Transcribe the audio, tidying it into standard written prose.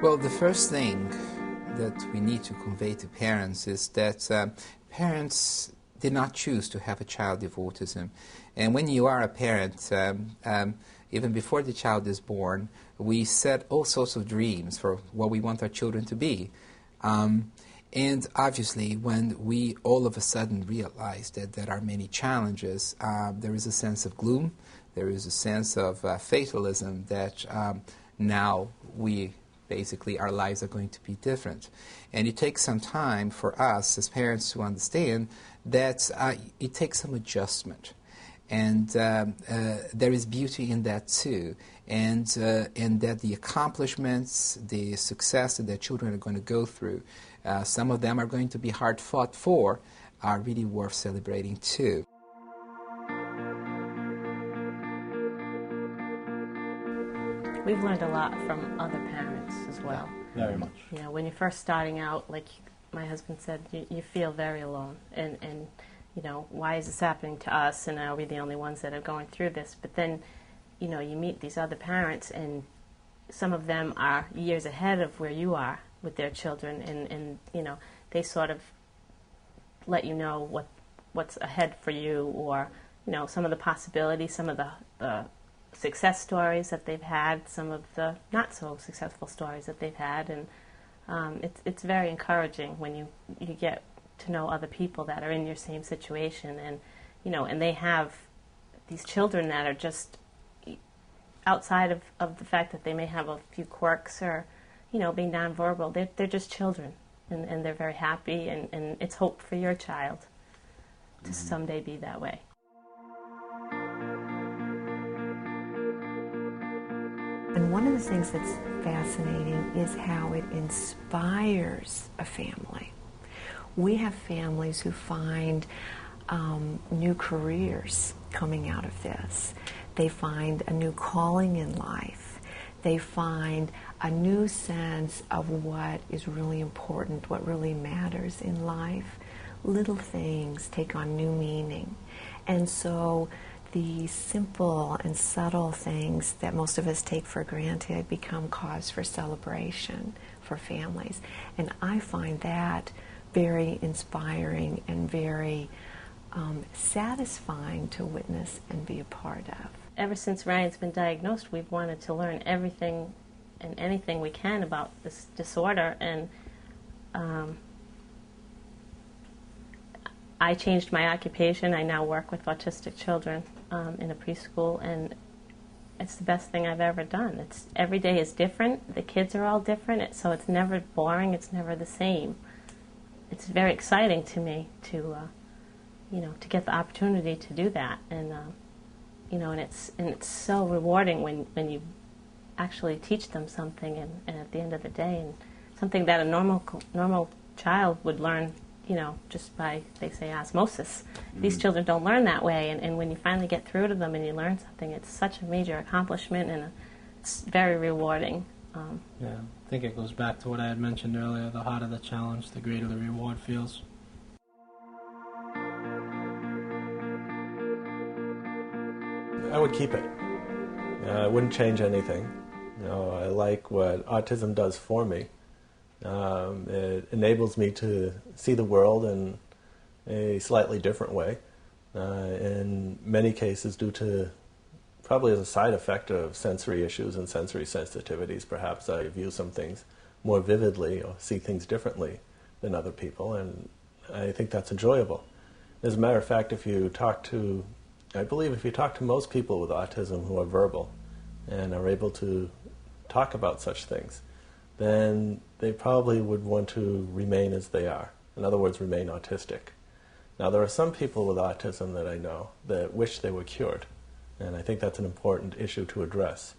Well, the first thing that we need to convey to parents is that parents did not choose to have a child with autism. And when you are a parent, even before the child is born, we set all sorts of dreams for what we want our children to be. And obviously, when we all of a sudden realize that there are many challenges, there is a sense of gloom, there is a sense of fatalism that now basically our lives are going to be different. And it takes some time for us as parents to understand that it takes some adjustment. And there is beauty in that too. And that the accomplishments, the success that their children are going to go through, some of them are going to be hard fought for, are really worth celebrating too. We've learned a lot from other parents as well. Yeah, very much. You know, when you're first starting out, like my husband said, you feel very alone. And you know, why is this happening to us? And are we the only ones that are going through this? But then, you know, you meet these other parents, and some of them are years ahead of where you are with their children. And you know, they sort of let you know what's ahead for you, or, you know, some of the possibilities, some of the success stories that they've had, some of the not so successful stories that they've had, and it's very encouraging when you get to know other people that are in your same situation, and you know, and they have these children that are just outside of the fact that they may have a few quirks or, you know, being nonverbal. They're just children, and they're very happy, and it's hope for your child to someday be that way. And one of the things that's fascinating is how it inspires a family. We have families who find new careers coming out of this. They find a new calling in life. They find a new sense of what is really important, what really matters in life. Little things take on new meaning. And so the simple and subtle things that most of us take for granted become cause for celebration for families. And I find that very inspiring and very satisfying to witness and be a part of. Ever since Ryan's been diagnosed, we've wanted to learn everything and anything we can about this disorder, and I changed my occupation. I now work with autistic children in a preschool, and it's the best thing I've ever done. Every day is different. The kids are all different, so it's never boring. It's never the same. It's very exciting to me to, you know, to get the opportunity to do that, and you know, and it's so rewarding when you actually teach them something, and at the end of the day, and something that a normal child would learn, you know, just by, they say, osmosis. These children don't learn that way, and when you finally get through to them and you learn something, it's such a major accomplishment, and it's very rewarding. Yeah, I think it goes back to what I had mentioned earlier: the harder the challenge, the greater the reward feels. I would keep it. I wouldn't change anything. You know, I like what autism does for me. It enables me to see the world in a slightly different way, in many cases due to, probably as a side effect of sensory issues and sensory sensitivities. Perhaps I view some things more vividly or see things differently than other people, and I think that's enjoyable. As a matter of fact, I believe if you talk to most people with autism who are verbal and are able to talk about such things, then they probably would want to remain as they are. In other words, remain autistic. Now, there are some people with autism that I know that wish they were cured, and I think that's an important issue to address.